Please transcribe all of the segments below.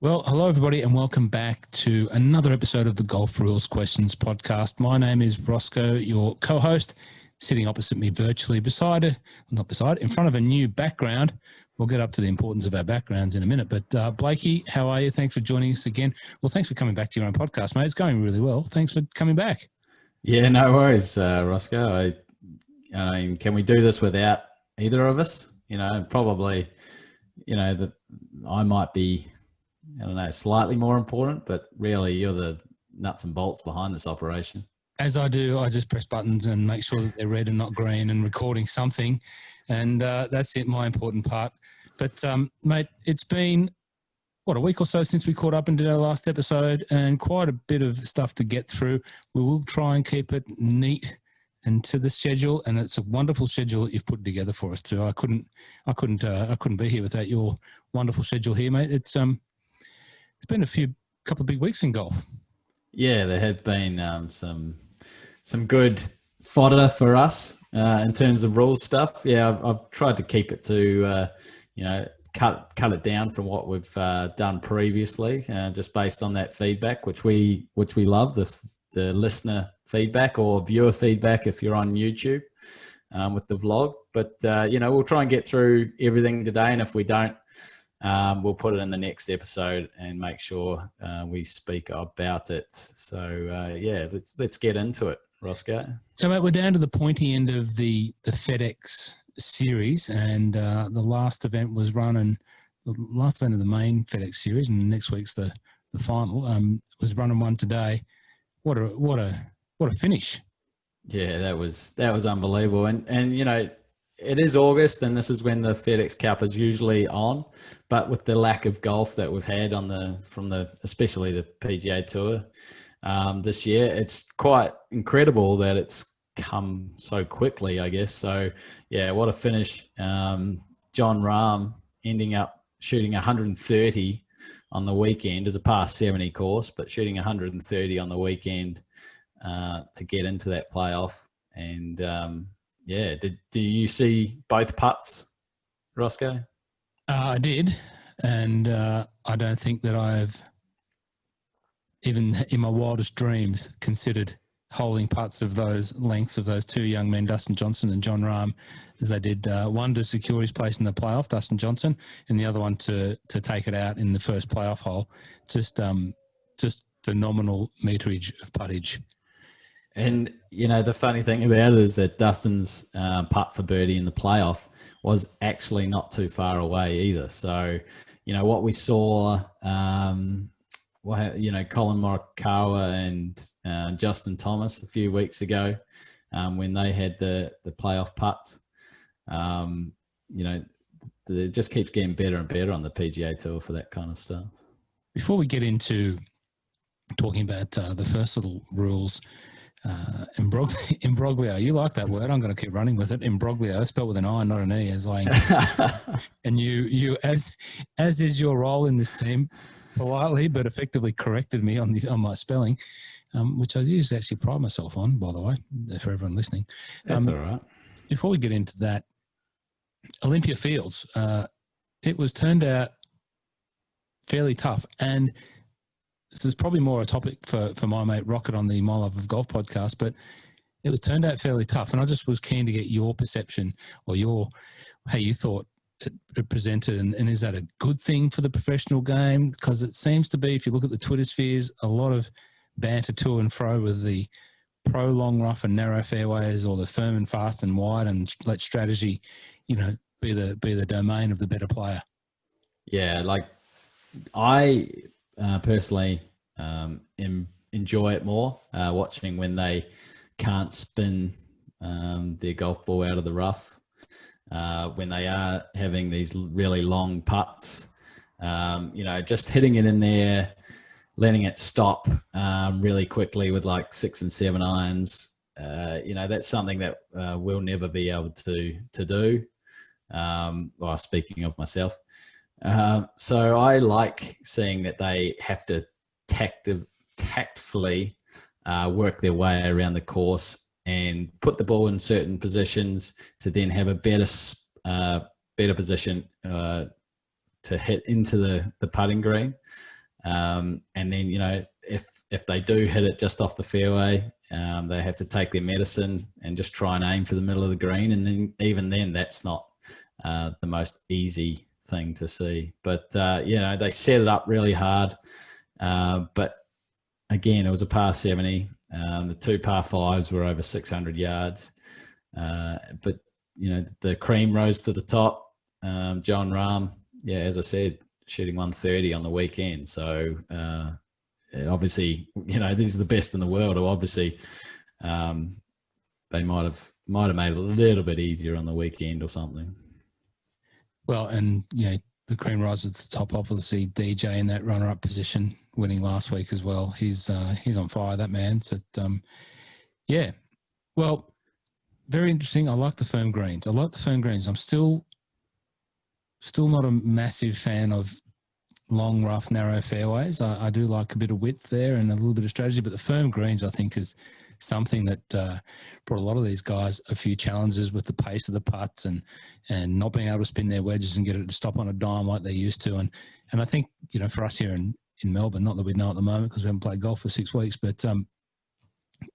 Well, hello, everybody, and welcome back to another episode of the Golf Rules Questions podcast. My name is Roscoe, your co-host, sitting opposite me virtually in front of a new background. We'll get up to the importance of our backgrounds in a minute. But Blakey, how are you? Thanks for joining us again. Well, thanks for coming back to your own podcast, mate. It's going really well. Thanks for coming back. Yeah, no worries, Roscoe. Can we do this without either of us? Probably, that I might be, slightly more important, but really you're the nuts and bolts behind this operation. As I do, I just press buttons and make sure that they're red and not green and recording something. And that's it, my important part. But, mate, it's been, a week or so since we caught up and did our last episode, and quite a bit of stuff to get through. We will try and keep it neat and to the schedule, and it's a wonderful schedule that you've put together for us too. I couldn't be here without your wonderful schedule here, mate. It's been a couple of big weeks in golf. Yeah, there have been some good fodder for us in terms of rules stuff. Yeah, I've tried to keep it to cut it down from what we've done previously, just based on that feedback, which we love, the listener feedback or viewer feedback if you're on YouTube with the vlog. But we'll try and get through everything today, and if we don't, we'll put it in the next episode and make sure we speak about it. So let's get into it, Roscoe. So, mate, we're down to the pointy end of the FedEx series, and the last event was run, and the last event of the main FedEx series, and next week's the final, was run and won today. What a finish! Yeah, that was unbelievable, and it is August, and this is when the FedEx Cup is usually on, but with the lack of golf that we've had especially the PGA Tour this year, it's quite incredible that it's come so quickly, I guess. So yeah, what a finish. Jon Rahm ending up shooting 130 on the weekend, as a past 70 course, but shooting 130 on the weekend to get into that playoff. And do you see both putts, Roscoe? I did, and I don't think that I've, even in my wildest dreams, considered holding putts of those lengths of those two young men, Dustin Johnson and Jon Rahm, as they did. One to secure his place in the playoff, Dustin Johnson, and the other one to take it out in the first playoff hole. Just phenomenal meterage of puttage. And, the funny thing about it is that Dustin's putt for birdie in the playoff was actually not too far away either. So, what we saw, Colin Morikawa and Justin Thomas a few weeks ago when they had the playoff putts, it just keeps getting better and better on the PGA Tour for that kind of stuff. Before we get into talking about the first little rules, imbroglio. You like that word? I'm going to keep running with it. Imbroglio, spelled with an I, not an E, as I. And you, as is your role in this team, politely but effectively corrected me on my spelling, which I usually actually pride myself on, by the way, for everyone listening. That's all right. Before we get into that, Olympia Fields, it was turned out fairly tough, and this is probably more a topic for my mate Rocket on the My Love of Golf podcast, but it was turned out fairly tough. And I just was keen to get your perception or how you thought it presented. And is that a good thing for the professional game? Because it seems to be, if you look at the Twitter spheres, a lot of banter to and fro with the pro long rough and narrow fairways, or the firm and fast and wide, and let strategy, be the domain of the better player. Yeah, like I personally enjoy it more, watching when they can't spin their golf ball out of the rough, when they are having these really long putts, just hitting it in there, letting it stop really quickly with like 6 and 7 irons. That's something that we'll never be able to do. Speaking of myself. So I like seeing that they have to tactfully work their way around the course and put the ball in certain positions to then have a better position to hit into the putting green. And then, you know, if they do hit it just off the fairway, they have to take their medicine and just try and aim for the middle of the green. And then even then, that's not the most easy thing to see. But, you know, they set it up really hard. But again, it was a par 70. The 2 par 5s were over 600 yards. But, you know, the cream rose to the top. John Rahm, yeah, as I said, shooting 130 on the weekend. So obviously, you know, these are the best in the world. Or obviously, they might have made it a little bit easier on the weekend or something. Well, and you know, the cream rises to the top. Obviously, DJ in that runner-up position, winning last week as well. He's on fire, that man. So, yeah. Well, very interesting. I like the firm greens. I'm still not a massive fan of long, rough, narrow fairways. I do like a bit of width there and a little bit of strategy, but the firm greens, I think, is something that brought a lot of these guys a few challenges with the pace of the putts and not being able to spin their wedges and get it to stop on a dime like they used to. And I think, you know, for us here in Melbourne, not that we know at the moment because we haven't played golf for 6 weeks, but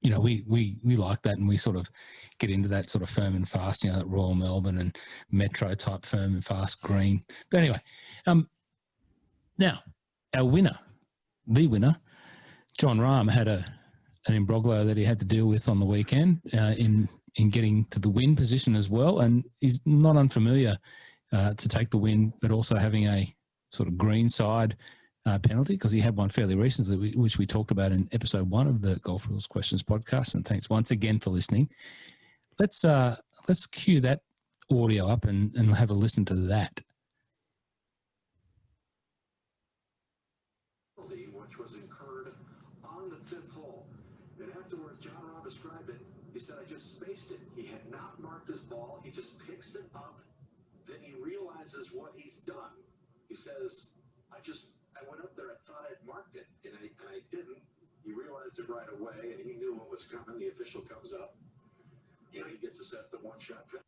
you know, we like that, and we sort of get into that sort of firm and fast, you know, that Royal Melbourne and Metro type firm and fast green. But anyway, now our winner, John Rahm, had an imbroglio that he had to deal with on the weekend in getting to the win position as well, and he's not unfamiliar to take the win, but also having a sort of green side penalty, because he had one fairly recently, which we talked about in episode 1 of the Golf Rules Questions podcast. And thanks once again for listening. Let's cue that audio up and have a listen to that. Which was incurred on the 5th hole. And afterwards, John Rahm described it. He said, "I just spaced it. He had not marked his ball. He just picks it up. Then he realizes what he's done. He says, I went up there, I thought I'd marked it, and I didn't. He realized it right away, and he knew what was coming. The official comes up. You know, he gets assessed the 1-shot penalty."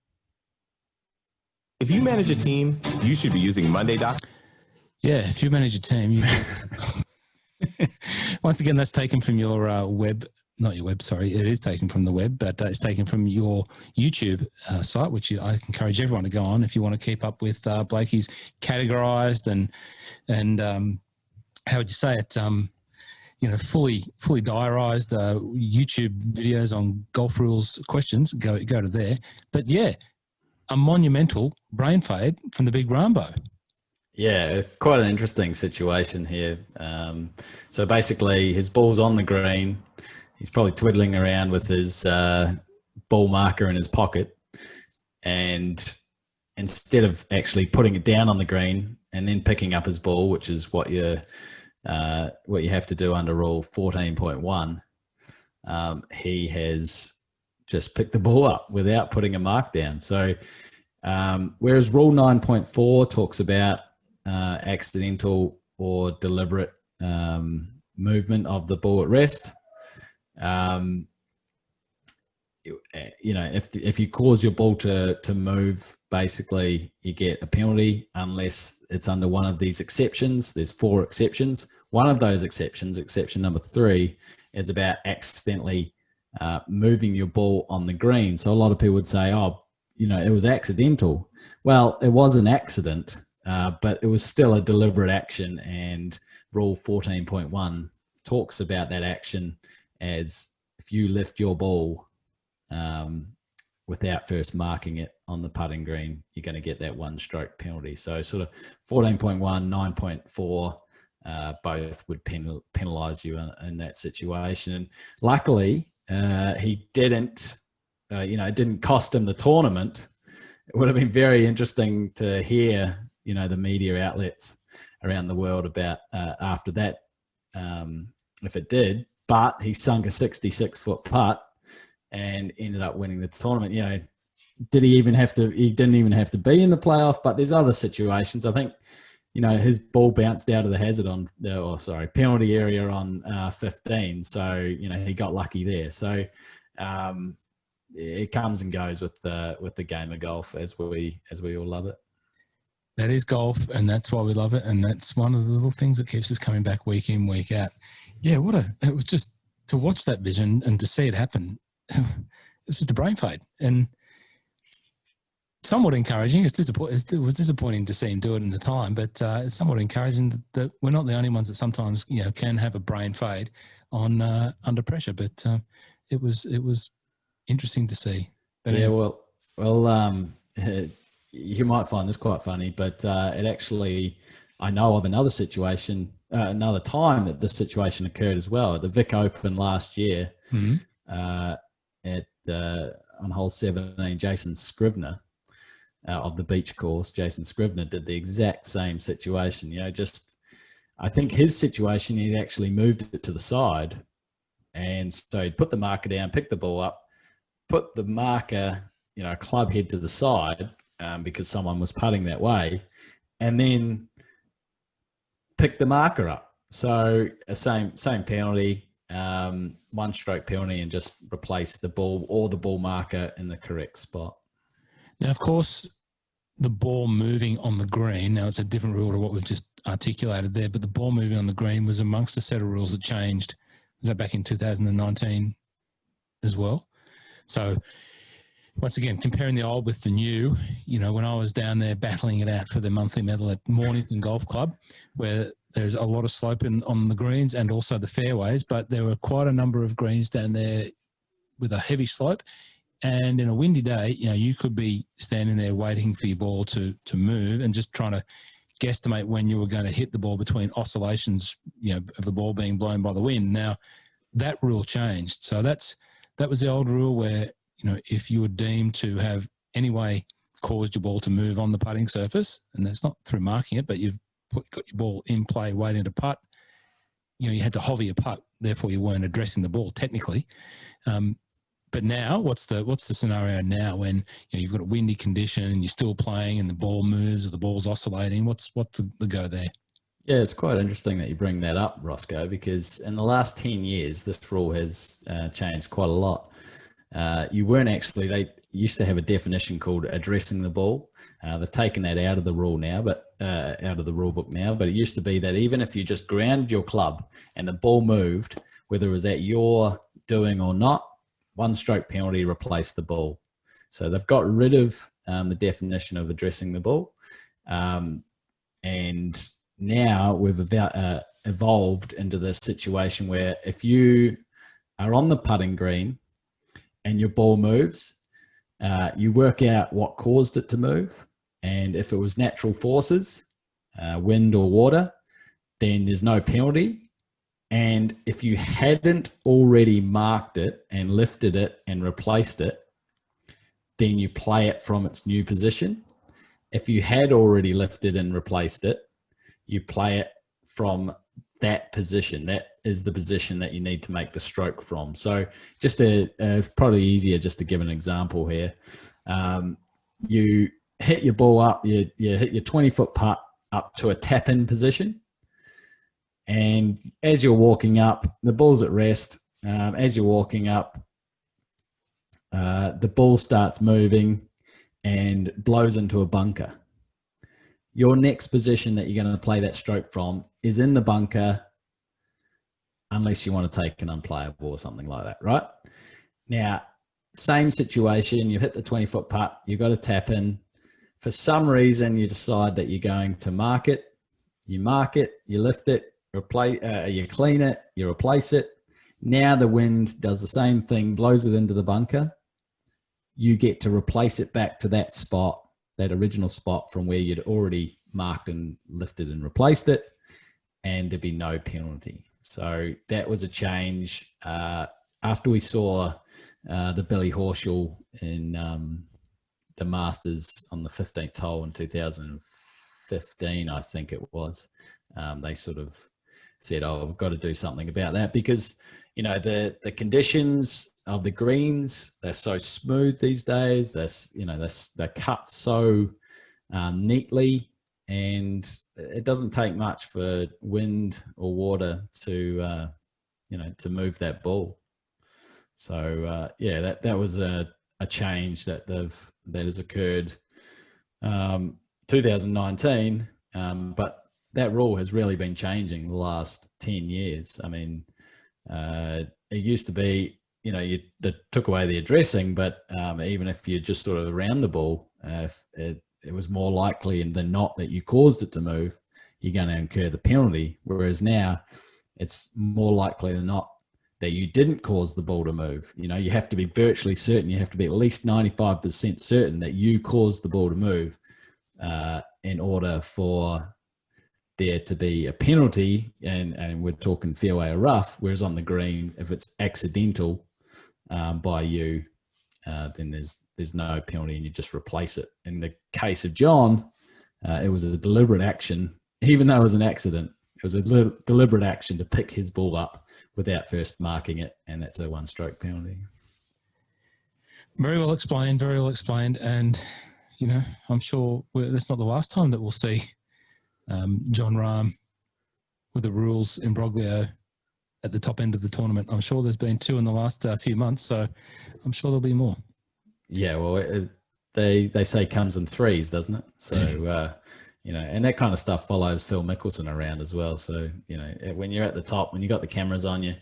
If you manage a team, you should be using Monday Doc. Yeah, if you manage a team, once again, that's taken from your web. Not your web, sorry. It is taken from the web, but it's taken from your YouTube site, which I encourage everyone to go on if you want to keep up with Blakey's categorized and how would you say it? You know, fully diarized YouTube videos on Golf Rules questions. Go to there. But yeah, a monumental brain fade from the big Rambo. Yeah, quite an interesting situation here. So basically, his ball's on the green. He's probably twiddling around with his ball marker in his pocket, and instead of actually putting it down on the green and then picking up his ball, which is what you have to do under Rule 14.1, he has just picked the ball up without putting a mark down. So whereas Rule 9.4 talks about accidental or deliberate movement of the ball at rest, you know, if you cause your ball to move, basically you get a penalty unless it's under one of these exceptions. There's 4 exceptions. One of those exceptions, exception number 3, is about accidentally moving your ball on the green. So a lot of people would say, oh, you know, it was accidental. Well, it was an accident, but it was still a deliberate action, and Rule 14.1 talks about that action as if you lift your ball without first marking it on the putting green, you're going to get that 1-stroke penalty. So sort of 14.1, 9.4, both would penalise you in that situation. And luckily, he didn't, you know, it didn't cost him the tournament. It would have been very interesting to hear, you know, the media outlets around the world about after that, if it did. But he sunk a 66-foot putt and ended up winning the tournament. You know, did he even have to? He didn't even have to be in the playoff. But there's other situations. I think, you know, his ball bounced out of the hazard on, penalty area on 15. So, you know, he got lucky there. So it comes and goes with the game of golf as we all love it. That is golf, and that's why we love it. And that's one of the little things that keeps us coming back week in, week out. Yeah, it was just to watch that vision and to see it happen. It was just a brain fade and somewhat encouraging. It was disappointing to see him do it in the time, but it's somewhat encouraging that we're not the only ones that sometimes, can have a brain fade on under pressure. But it was interesting to see. But yeah, you might find this quite funny, but it actually, I know of another situation, another time that this situation occurred as well. At the Vic Open last year, on hole 17, Jason Scrivener of the beach course, Jason Scrivener did the exact same situation. I think his situation, he'd actually moved it to the side, and so he'd put the marker down, pick the ball up, put the marker, club head to the side, because someone was putting that way, and then pick the marker up. So same penalty, 1 stroke penalty, and just replace the ball or the ball marker in the correct spot. Now, of course, the ball moving on the green, now it's a different rule to what we've just articulated there, but the ball moving on the green was amongst a set of rules that changed. Was that back in 2019 as well? So once again, comparing the old with the new, when I was down there battling it out for the monthly medal at Mornington Golf Club, where there's a lot of slope on the greens and also the fairways, but there were quite a number of greens down there with a heavy slope. And in a windy day, you could be standing there waiting for your ball to move and just trying to guesstimate when you were going to hit the ball between oscillations, of the ball being blown by the wind. Now, that rule changed. So that was the old rule where, if you were deemed to have anyway caused your ball to move on the putting surface, and that's not through marking it, but you've got your ball in play waiting to putt, you had to hover your putt, therefore you weren't addressing the ball technically. But now, what's the scenario now when you've got a windy condition and you're still playing and the ball moves or the ball's oscillating? What's the go there? Yeah, it's quite interesting that you bring that up, Roscoe, because in the last 10 years, this rule has changed quite a lot. They used to have a definition called addressing the ball. They've taken that out of the rule now, but out of the rule book now. But it used to be that even if you just grounded your club and the ball moved, whether it was at your doing or not, 1 stroke penalty replaced the ball. So they've got rid of the definition of addressing the ball. And now we've evolved into this situation where if you are on the putting green and your ball moves, you work out what caused it to move. And if it was natural forces, wind or water, then there's no penalty. And if you hadn't already marked it and lifted it and replaced it, then you play it from its new position. If you had already lifted and replaced it, you play it from that position. That is the position that you need to make the stroke from. So just probably easier just to give an example here. You hit your ball up, you hit your 20-foot putt up to a tap-in position. And as you're walking up, the ball's at rest. As you're walking up, the ball starts moving and blows into a bunker. Your next position that you're going to play that stroke from is in the bunker, unless you want to take an unplayable or something like that, right? Now, same situation, you hit the 20-foot putt, you've got to tap in. For some reason, you decide that you're going to mark it. You mark it, you lift it, you clean it, you replace it. Now the wind does the same thing, blows it into the bunker. You get to replace it back to that spot, that original spot from where you'd already marked and lifted and replaced it, and there'd be no penalty. So that was a change after we saw the Billy Horschel in the Masters on the 15th hole in 2015, I think it was. They sort of said, "Oh, we've got to do something about that," because the conditions of the greens, they're so smooth these days. They're cut so neatly, and it doesn't take much for wind or water to move that ball. So that was a change that has occurred. 2019, but that rule has really been changing the last 10 years. I mean, it used to be, they took away the addressing, but even if you're just sort of around the ball, it was more likely than not that you caused it to move, you're going to incur the penalty. Whereas now it's more likely than not that you didn't cause the ball to move. You have to be virtually certain. You have to be at least 95% certain that you caused the ball to move in order for there to be a penalty. And we're talking fairway or rough, whereas on the green, if it's accidental by you, then there's no penalty and you just replace it. In the case of John, it was a deliberate action, even though it was an accident. It was a deliberate action to pick his ball up without first marking it, and that's a one-stroke penalty. Very well explained, very well explained. And, I'm sure that's not the last time that we'll see John Rahm with the rules imbroglio at the top end of the tournament. I'm sure there's been 2 in the last few months, so I'm sure there'll be more. Yeah, well, they say comes in threes, doesn't it? So, and that kind of stuff follows Phil Mickelson around as well. So, when you're at the top, when you got the cameras on you,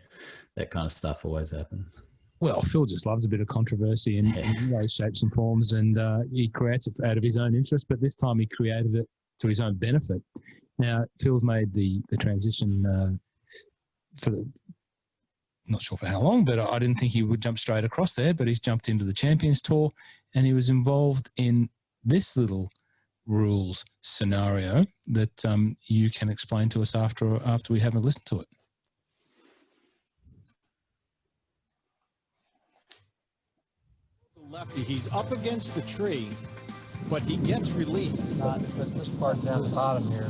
that kind of stuff always happens. Well, Phil just loves a bit of controversy in those shapes and forms, and he creates it out of his own interest, but this time he created it to his own benefit. Now, Phil's made the transition not sure for how long, but I didn't think he would jump straight across there, but he's jumped into the Champions Tour, and he was involved in this little rules scenario that you can explain to us after we have a listen to it. Lefty, he's up against the tree, but he gets relief. Not because this part down the bottom here.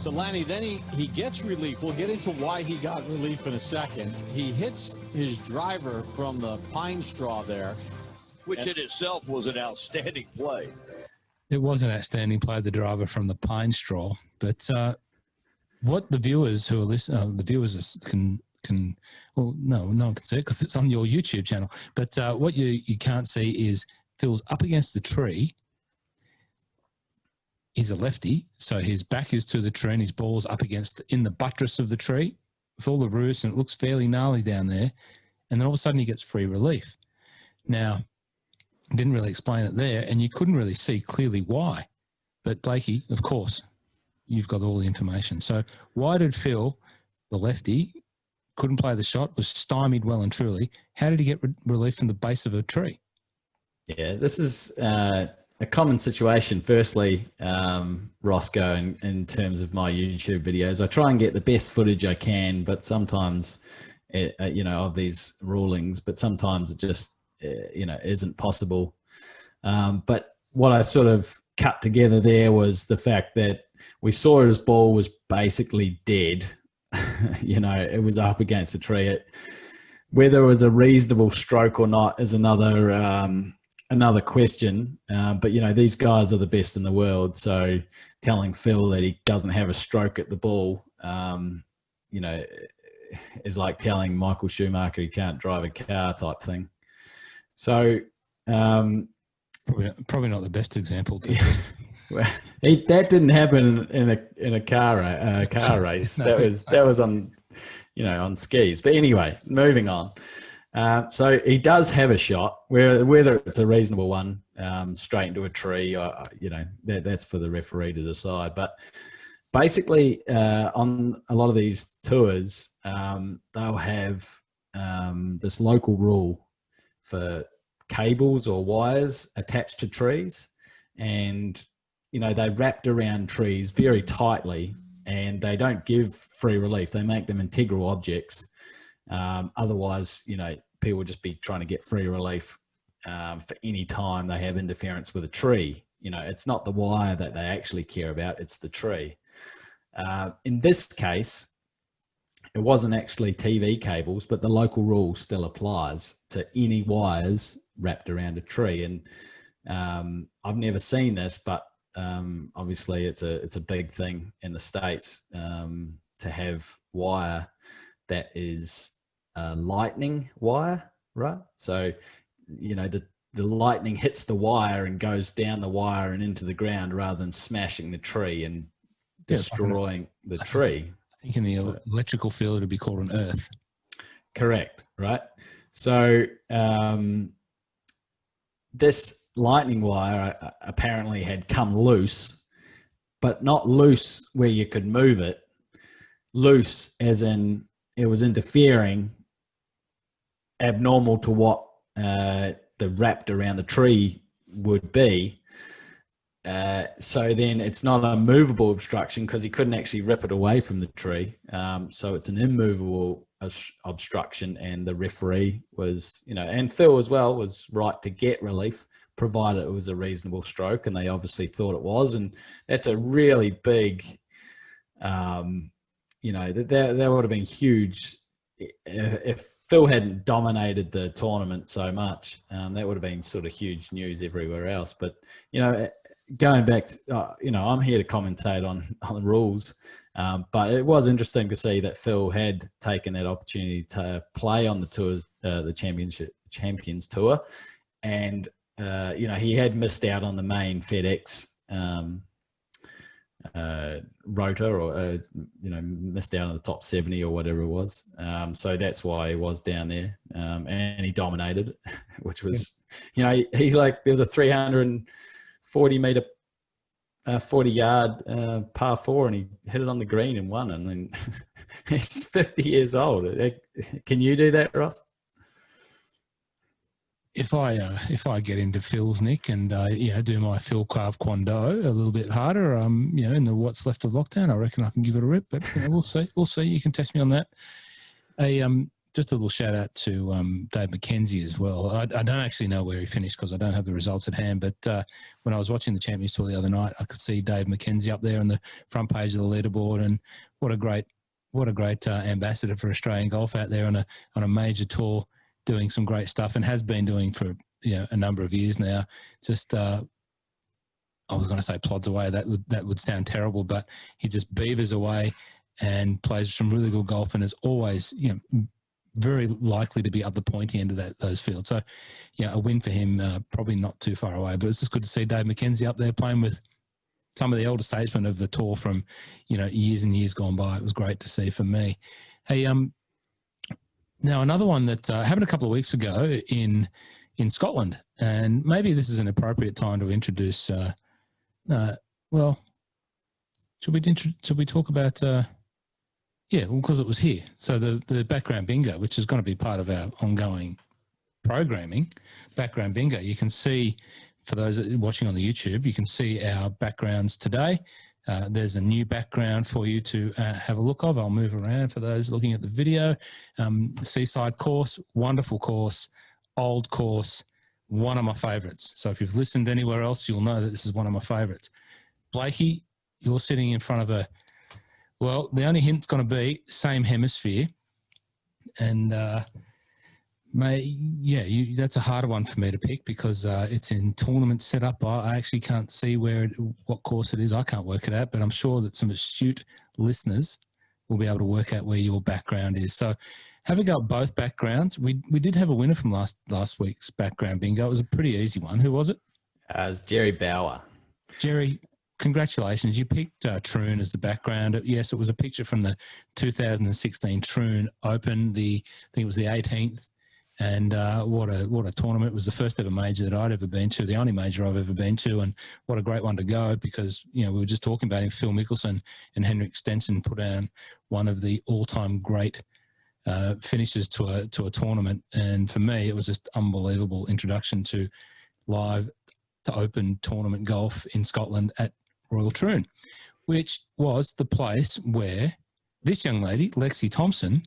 So Lanny, then he gets relief. We'll get into why he got relief in a second. He hits his driver from the pine straw there, which in itself was an outstanding play. It was an outstanding play, the driver from the pine straw. But what the viewers who are listening, well, no one can see it because it's on your YouTube channel. But what you can't see is Phil's up against the tree. He's a lefty, so his back is to the tree and his ball's up in the buttress of the tree with all the roots, and it looks fairly gnarly down there. And then all of a sudden he gets free relief. Now, I didn't really explain it there, and you couldn't really see clearly why. But Blakey, of course, you've got all the information. So why did Phil, the lefty, couldn't play the shot, was stymied well and truly? How did he get relief from the base of a tree? Yeah, this is a common situation. Firstly, Roscoe, in terms of my YouTube videos, I try and get the best footage I can, but sometimes, of these rulings, but sometimes it just, isn't possible. But what I sort of cut together there was the fact that we saw his ball was basically dead. It was up against a tree. Whether it was a reasonable stroke or not is another question. But, these guys are the best in the world. So telling Phil that he doesn't have a stroke at the ball, is like telling Michael Schumacher he can't drive a car type thing. So probably not the best example. Well, that didn't happen in a car race. No. That was on, on skis. But anyway, moving on. So he does have a shot, whether it's a reasonable one, straight into a tree, or, that's for the referee to decide. But basically, on a lot of these tours, they'll have this local rule for cables or wires attached to trees, and they're wrapped around trees very tightly, and they don't give free relief. They make them integral objects. Otherwise, people would just be trying to get free relief for any time they have interference with a tree. It's not the wire that they actually care about, it's the tree. In this case, it wasn't actually TV cables, but the local rule still applies to any wires wrapped around a tree. And I've never seen this, but obviously it's a big thing in the States to have wire that is lightning wire, right? So, the lightning hits the wire and goes down the wire and into the ground rather than smashing the tree and destroying the tree. I think in the electrical field, it would be called an earth. Correct, right? So this lightning wire apparently had come loose, but not loose where you could move it. Loose as in it was interfering abnormal to what the wrapped around the tree would be. So then it's not a movable obstruction because he couldn't actually rip it away from the tree. So it's an immovable obstruction, and the referee was, and Phil as well was right to get relief, provided it was a reasonable stroke, and they obviously thought it was. And that's a really big, that would have been huge if Phil hadn't dominated the tournament so much. That would have been sort of huge news everywhere else. But, going back, I'm here to commentate on the rules, but it was interesting to see that Phil had taken that opportunity to play on the tours, the Champions Tour, and he had missed out on the main FedEx rotor, or missed out on the top 70 or whatever it was. So that's why he was down there, and he dominated, which was, he like there was a 340 meter, 40 yard par 4, and he hit it on the green and won. And then he's 50 years old. Can you do that, Ross? If I get into Phil's, Nick, and do my Phil Carve Kwando a little bit harder, in the what's left of lockdown, I reckon I can give it a rip. But we'll see. We'll see. You can test me on that. Just a little shout out to Dave McKenzie as well. I don't actually know where he finished because I don't have the results at hand. But when I was watching the Champions Tour the other night, I could see Dave McKenzie up there on the front page of the leaderboard, and what a great ambassador for Australian golf out there on a major tour, doing some great stuff, and has been doing for a number of years now. Just I was going to say plods away. That would sound terrible, but he just beavers away and plays some really good golf, and is always very likely to be up the pointy end of those fields. So a win for him, probably not too far away. But it's just good to see Dave McKenzie up there playing with some of the elder statesmen of the tour from years and years gone by. It was great to see for me. Hey, now, another one that happened a couple of weeks ago in Scotland, and maybe this is an appropriate time to introduce. Should we talk about? Because it was here. So the background bingo, which is going to be part of our ongoing programming, background bingo. You can see, for those watching on the YouTube, you can see our backgrounds today. There's a new background for you to have a look of. I'll move around for those looking at the video. Seaside course, wonderful course, old course, one of my favourites. So if you've listened anywhere else, you'll know that this is one of my favourites. Blakey, you're sitting in front of the only hint's going to be same hemisphere. And that's a harder one for me to pick because it's in tournament setup. I actually can't see what course it is. I can't work it out, but I'm sure that some astute listeners will be able to work out where your background is. So have a go at both backgrounds. We did have a winner from last week's background bingo. It was a pretty easy one. Who was it? It was Jerry Bauer. Jerry, congratulations. You picked Troon as the background. Yes, it was a picture from the 2016 Troon Open. I think it was the 18th. And what a tournament. It was the first ever major that I'd ever been to, the only major I've ever been to, and what a great one to go because, we were just talking about him, Phil Mickelson and Henrik Stenson put down one of the all-time great finishes to a tournament. And for me, it was just unbelievable introduction to open tournament golf in Scotland at Royal Troon, which was the place where this young lady, Lexi Thompson,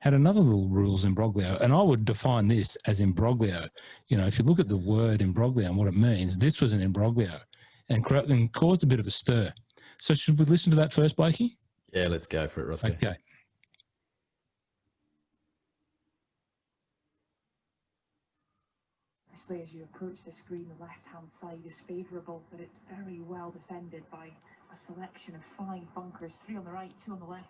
had another little rules imbroglio. And I would define this as imbroglio. If you look at the word imbroglio and what it means, this was an imbroglio and caused a bit of a stir. So should we listen to that first, Blakey? Yeah, let's go for it, Roscoe. Okay. Obviously, as you approach this green, the left-hand side is favourable, but it's very well defended by a selection of fine bunkers, 3 on the right, 2 on the left.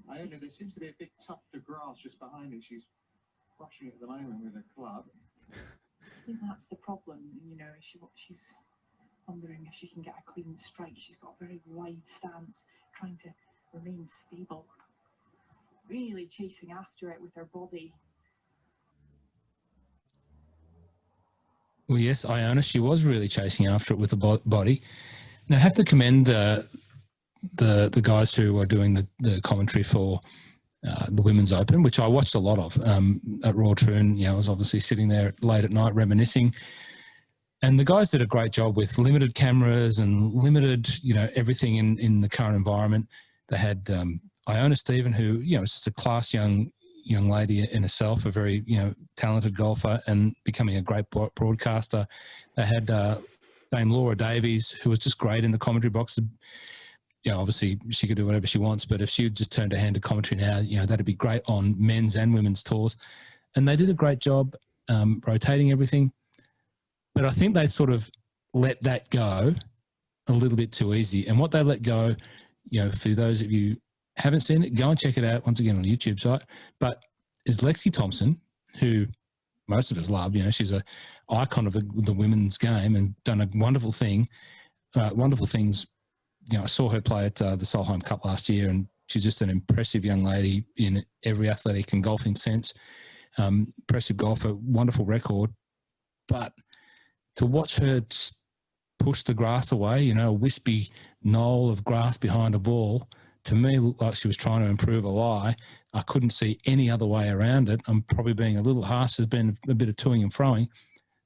There seems to be a big tuft of grass just behind me. She's brushing it at the moment with a club. think that's the problem. You know, she's wondering if she can get a clean strike. She's got a very wide stance, trying to remain stable. Really chasing after it with her body. Well, yes, Iona, she was really chasing after it with the body. Now, I have to commend the guys who are doing the commentary for the Women's Open, which I watched a lot of at Raw Troon. You know, I was obviously sitting there late at night reminiscing. And the guys did a great job with limited cameras and limited, you know, everything in the current environment. They had Iona Stephen, who, you know, is just a class young lady in herself, a very, you know, talented golfer and becoming a great broadcaster. They had Dame Laura Davies, who was just great in the commentary box. You know, obviously she could do whatever she wants, but if she just turned her hand to commentary now, you know, that'd be great on men's and women's tours. And they did a great job rotating everything. But I think they sort of let that go a little bit too easy. And what they let go, you know, for those of you who haven't seen it, go and check it out once again on the YouTube site. But is Lexi Thompson, who most of us love, you know, she's an icon of the women's game and done a wonderful things. You know, I saw her play at the Solheim Cup last year, and she's just an impressive young lady in every athletic and golfing sense. Impressive golfer, wonderful record. But to watch her push the grass away, you know, a wispy knoll of grass behind a ball, to me looked like she was trying to improve a lie. I couldn't see any other way around it. I'm probably being a little harsh. There's been a bit of toing and froing.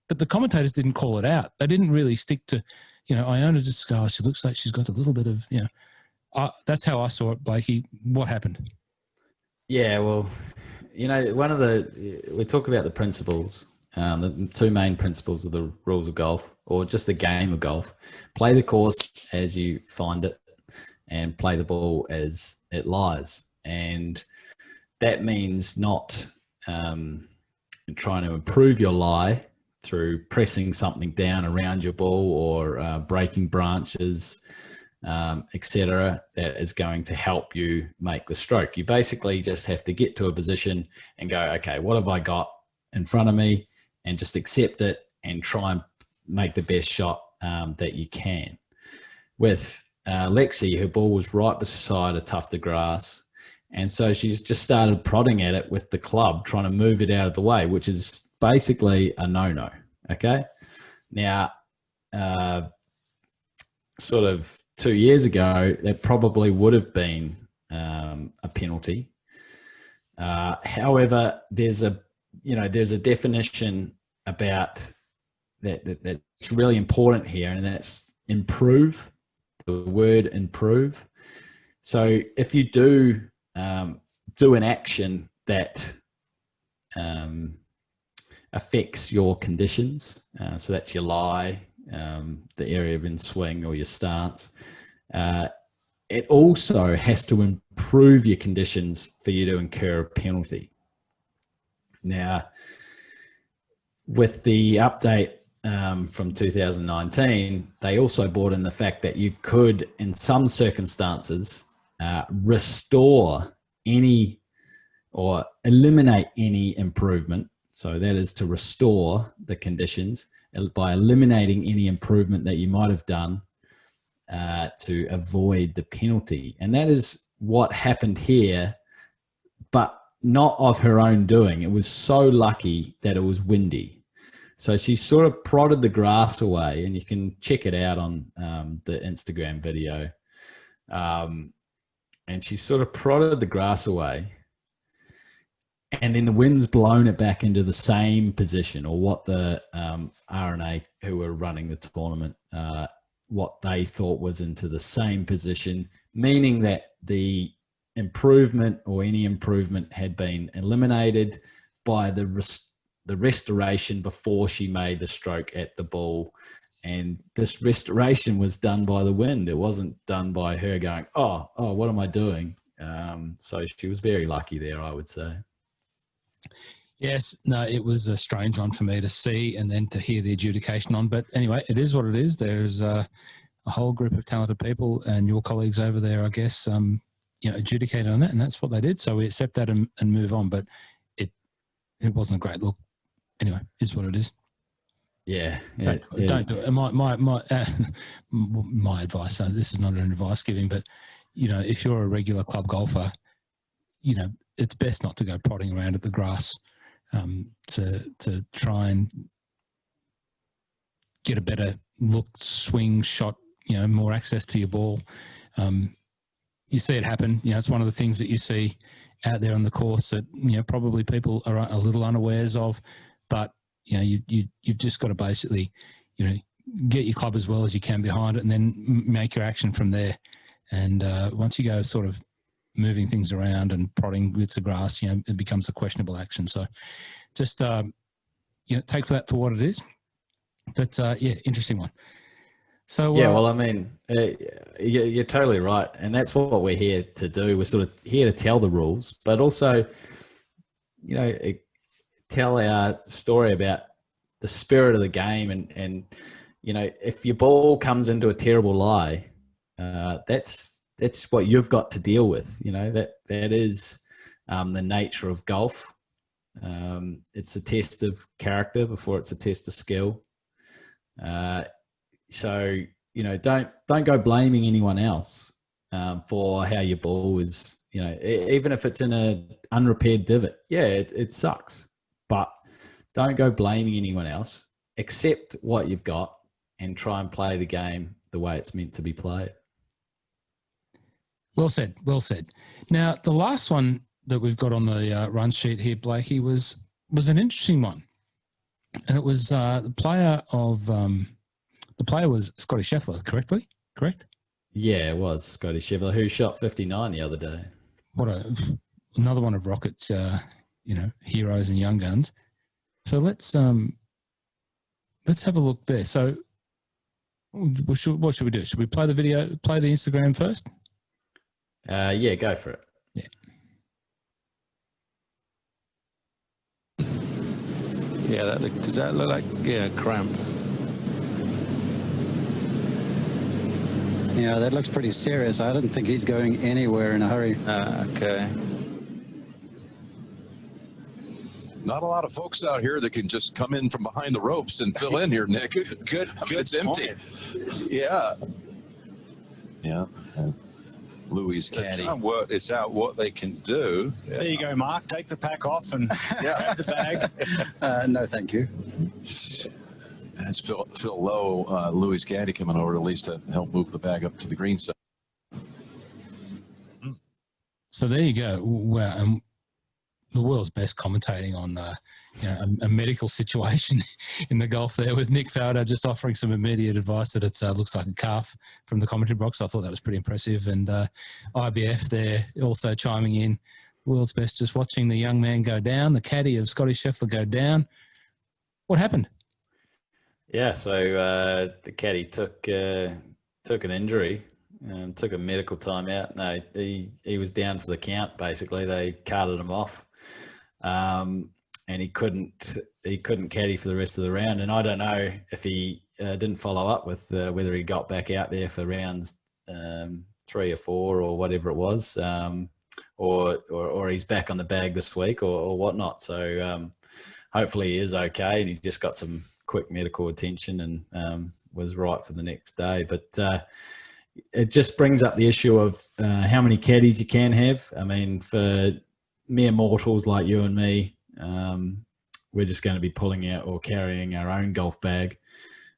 But the commentators didn't call it out. They didn't really stick to, you know, Iona just go, oh, she looks like she's got a little bit of, you know. That's how I saw it, Blakey. What happened? Yeah, well, you know, we talk about the principles, the two main principles of the rules of golf, or just the game of golf. Play the course as you find it and play the ball as it lies. And that means not trying to improve your lie through pressing something down around your ball or breaking branches, etc. that is going to help you make the stroke. You basically just have to get to a position and go, okay, what have I got in front of me, and just accept it and try and make the best shot that you can. With Lexi, her ball was right beside a tuft of grass, and so she's just started prodding at it with the club, trying to move it out of the way, which is basically a no-no. Okay, now sort of 2 years ago, that probably would have been a penalty. However, there's a definition about that's really important here, and that's improve. The word improve. So if you do an action that affects your conditions, so that's your lie, the area of in swing or your stance, it also has to improve your conditions for you to incur a penalty. Now, with the update from 2019, they also brought in the fact that you could, in some circumstances, restore any or eliminate any improvement. So that is to restore the conditions by eliminating any improvement that you might have done to avoid the penalty. And that is what happened here, but not of her own doing. It was so lucky that it was windy. So she sort of prodded the grass away, and you can check it out on the Instagram video. And she sort of prodded the grass away, and then the wind's blown it back into the same position, or what the RNA who were running the tournament, what they thought was into the same position, meaning that the improvement or any improvement had been eliminated by the restoration before she made the stroke at the ball. And this restoration was done by the wind. It wasn't done by her going, oh, what am I doing? So she was very lucky there, I would say. Yes, no, it was a strange one for me to see and then to hear the adjudication on. But anyway, it is what it is. There's a whole group of talented people, and your colleagues over there, I guess, adjudicated on that, and that's what they did. So we accept that and move on. But it wasn't a great look. Anyway, it's what it is. Yeah. Don't do it. My advice, so this is not an advice giving, but, if you're a regular club golfer, it's best not to go prodding around at the grass to try and get a better look, swing, shot, more access to your ball. You see it happen. It's one of the things that you see out there on the course that, probably people are a little unawares of, but, you've just got to basically, get your club as well as you can behind it and then make your action from there. And once you go sort of moving things around and prodding bits of grass, it becomes a questionable action. So just, take that for what it is. But, interesting one. So well, I mean, you're totally right, and that's what we're here to do. We're sort of here to tell the rules, but also, tell our story about the spirit of the game, and if your ball comes into a terrible lie, that's what you've got to deal with. That is the nature of golf. It's a test of character before it's a test of skill. So, don't go blaming anyone else for how your ball is, even if it's in an unrepaired divot. Yeah, it sucks. But don't go blaming anyone else. Accept what you've got and try and play the game the way it's meant to be played. Well said. Well said. Now, the last one that we've got on the run sheet here, Blakey, was an interesting one. And it was the player was Scotty Scheffler, correct? Yeah, it was Scotty Scheffler, who shot 59 the other day. Another one of Rocket's, heroes and young guns. So let's have a look there. So what should we do? Should we play the Instagram first? Yeah, go for it. Yeah, does that look like cramp? Yeah, that looks pretty serious. I don't think he's going anywhere in a hurry. Okay. Not a lot of folks out here that can just come in from behind the ropes and fill in here, Nick. Good. It's empty. Yeah. Yeah. Louis caddy. It's out what they can do. There you go, Mark. Take the pack off and grab the bag. No, thank you. That's Phil Lowe, Louis caddy, coming over at least to help move the bag up to the green side. So there you go. Wow. The world's best commentating on a medical situation in the golf there, with Nick Fowler just offering some immediate advice that it looks like a calf from the commentary box. I thought that was pretty impressive. And IBF there also chiming in. World's best just watching the young man go down, the caddy of Scotty Scheffler go down. What happened? Yeah, so the caddy took an injury. Took a medical time out. No, he was down for the count, basically. They carted him off. And he couldn't caddy for the rest of the round. And I don't know if he didn't follow up with whether he got back out there for rounds 3 or 4 or whatever it was, or he's back on the bag this week or whatnot. So hopefully he is okay, and he just got some quick medical attention and was right for the next day. But it just brings up the issue of how many caddies you can have. I mean, for mere mortals like you and me, we're just going to be pulling out or carrying our own golf bag.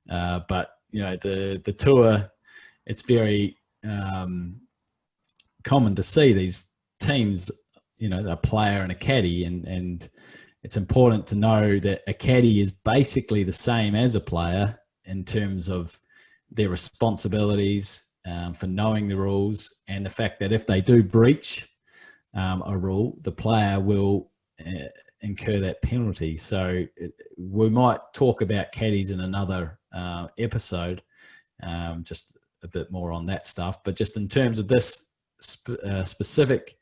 But the tour, it's very common to see these teams, a player and a caddy, and it's important to know that a caddy is basically the same as a player in terms of their responsibilities for knowing the rules, and the fact that if they do breach a rule, the player will incur that penalty. So we might talk about caddies in another episode, just a bit more on that stuff. But just in terms of this specific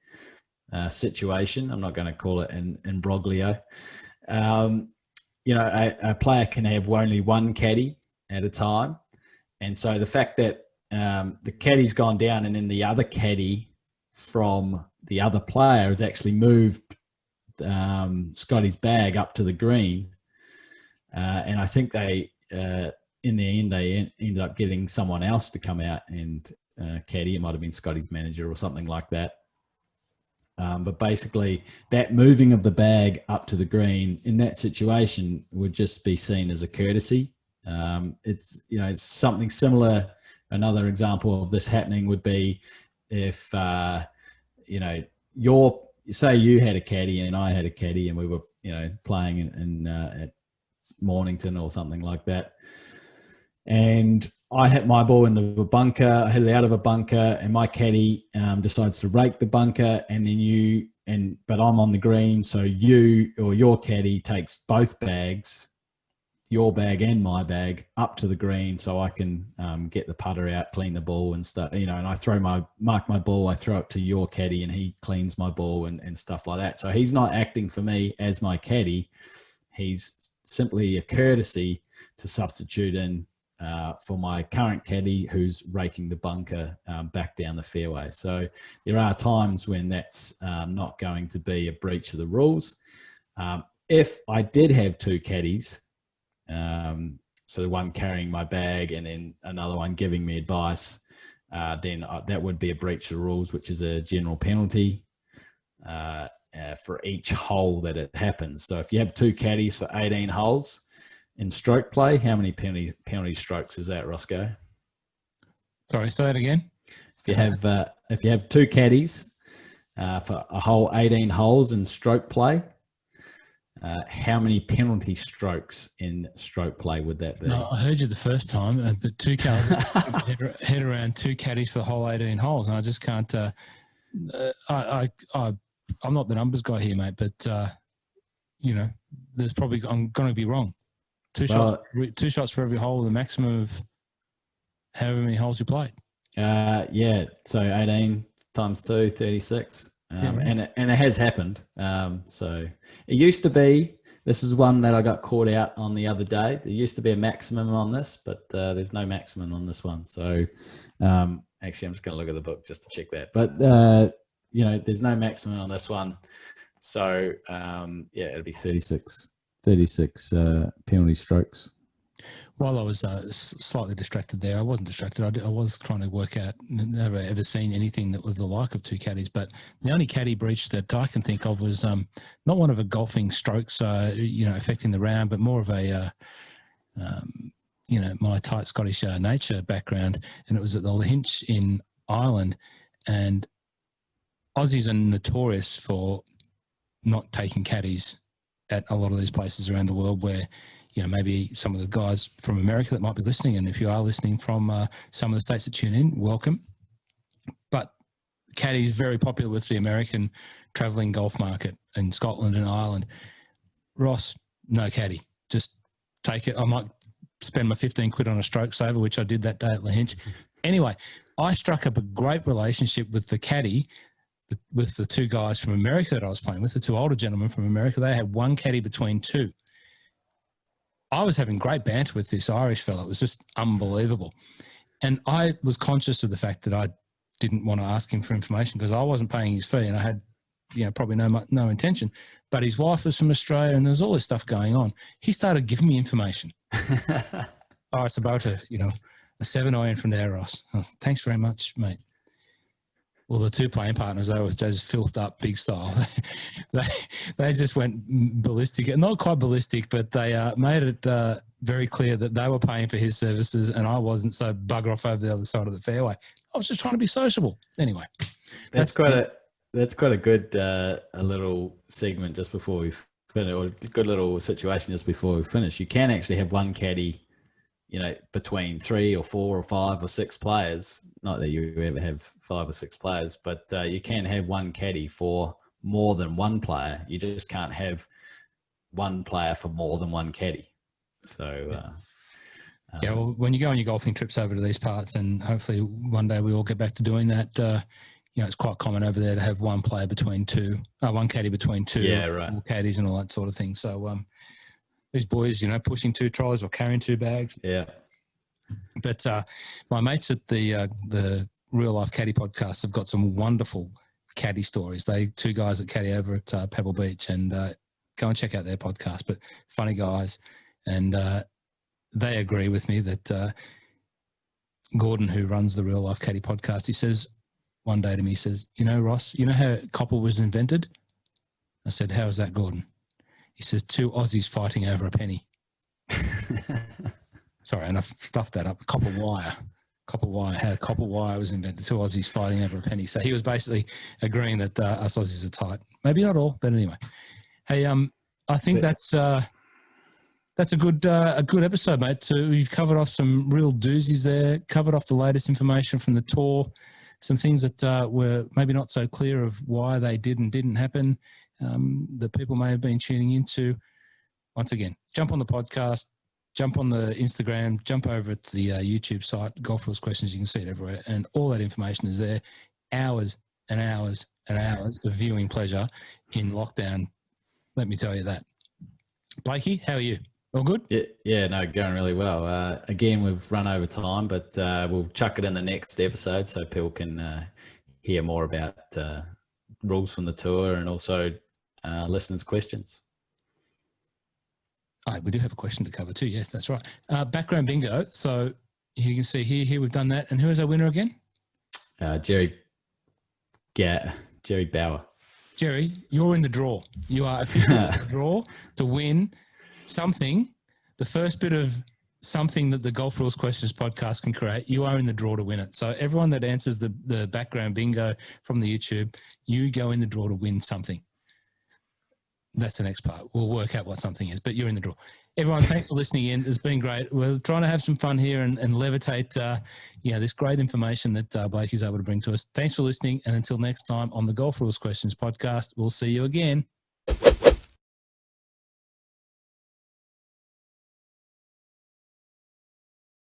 situation, I'm not going to call it in imbroglio. A player can have only one caddy at a time, and so the fact that the caddy's gone down and then the other caddy from the other player has actually moved Scotty's bag up to the green, and I think they in the end, they ended up getting someone else to come out and caddy. It might have been Scotty's manager or something like that. But basically, that moving of the bag up to the green in that situation would just be seen as a courtesy. It's something similar. Another example of this happening would be if say you had a caddy and I had a caddy and we were playing in at Mornington or something like that, and I hit my ball into a bunker, I hit it out of a bunker, and my caddy decides to rake the bunker, and then but I'm on the green, so you or your caddy takes both bags, your bag and my bag, up to the green so I can get the putter out, clean the ball and stuff, and I mark my ball, I throw it to your caddy and he cleans my ball and stuff like that. So he's not acting for me as my caddy. He's simply a courtesy to substitute in for my current caddy who's raking the bunker back down the fairway. So there are times when that's not going to be a breach of the rules. If I did have two caddies, so one carrying my bag and then another one giving me advice, then that would be a breach of the rules, which is a general penalty for each hole that it happens. So if you have two caddies for 18 holes in stroke play, how many penalty strokes is that, Roscoe? Sorry, say that again. If you have two caddies for a whole 18 holes in stroke play, how many penalty strokes in stroke play would that be? No, I heard you the first time, but two caddies head around two caddies for the whole 18 holes, and I just can't. I'm not the numbers guy here, mate, but there's probably I'm going to be wrong. Two shots for every hole, the maximum of however many holes you played. So 18 times 2, 36. And it has happened. So it used to be, this is one that I got caught out on the other day. There used to be a maximum on this, but there's no maximum on this one. So actually, I'm just going to look at the book just to check that. But, there's no maximum on this one. So, it'll be 36 penalty strokes. While I was slightly distracted there, I wasn't distracted. I was trying to work out, never ever seen anything that was the like of two caddies. But the only caddy breach that I can think of was not one of a golfing strokes, affecting the round, but more of a, my tight Scottish nature background. And it was at the Lynch in Ireland. And Aussies are notorious for not taking caddies at a lot of these places around the world where, maybe some of the guys from America that might be listening, and if you are listening from some of the states that tune in, welcome. But caddy is very popular with the American travelling golf market in Scotland and Ireland. Ross, no caddy. Just take it. I might spend my 15 quid on a stroke saver, which I did that day at La Hinch. Anyway, I struck up a great relationship with the caddy, with the two guys from America that I was playing with, the two older gentlemen from America. They had one caddy between two. I was having great banter with this Irish fellow. It was just unbelievable. And I was conscious of the fact that I didn't want to ask him for information because I wasn't paying his fee and I had, probably no intention. But his wife was from Australia and there was all this stuff going on. He started giving me information. It's about a 7-iron from there, Ross. Oh, thanks very much, mate. Well, the two playing partners, they were just filthed up big style. They just went ballistic. Not quite ballistic, but they made it very clear that they were paying for his services and I wasn't, so bugger off over the other side of the fairway. I was just trying to be sociable. Anyway. That's quite a good a little segment just before we finish, or a good little situation just before we finish. You can actually have one caddy, between 3 or 4 or 5 or 6 players. Not that you ever have 5 or 6 players, but you can have one caddy for more than one player. You just can't have one player for more than one caddy. So, well, when you go on your golfing trips over to these parts, and hopefully one day we all get back to doing that, it's quite common over there to have one player between two, one caddy between two, all caddies and all that sort of thing. So, these boys, pushing 2 trolleys or carrying 2 bags. Yeah. But my mates at the Real Life Caddy podcast have got some wonderful caddy stories. They 2 guys that caddy over at Pebble Beach, and go and check out their podcast. But funny guys, and they agree with me that Gordon, who runs the Real Life Caddy podcast, he says one day to me, he says, you know, Ross, you know how copper was invented? I said, how is that, Gordon? He says, 2 Aussies fighting over a penny. Sorry, and I've stuffed that up. Copper wire, how copper wire was invented. 2 Aussies fighting over a penny. So he was basically agreeing that us Aussies are tight. Maybe not all, but anyway. Hey, I think that's a good episode, mate. So you've covered off some real doozies there, covered off the latest information from the tour, some things that were maybe not so clear of why they did and didn't happen, that people may have been tuning into. Once again, jump on the podcast, jump on the Instagram, jump over to the YouTube site, GolfRules Questions. You can see it everywhere, and all that information is there. Hours and hours and hours of viewing pleasure in lockdown. Let me tell you that. Blakey, how are you? All good? Yeah, no, going really well. Again, we've run over time, but we'll chuck it in the next episode so people can hear more about rules from the tour and also listeners' questions. All right, we do have a question to cover too. Yes, that's right. Background bingo. So you can see here we've done that. And who is our winner again? Jerry Bauer. Jerry, you're in the draw. You are officially in the draw to win something, the first bit of something that the Golf Rules Questions podcast can create. You are in the draw to win it. So everyone that answers the background bingo from the YouTube, you go in the draw to win something. That's the next part. We'll work out what something is, but you're in the draw. Everyone, thanks for listening in. It's been great. We're trying to have some fun here and levitate this great information that Blake is able to bring to us. Thanks for listening, and until next time on the Golf Rules Questions podcast, we'll see you again.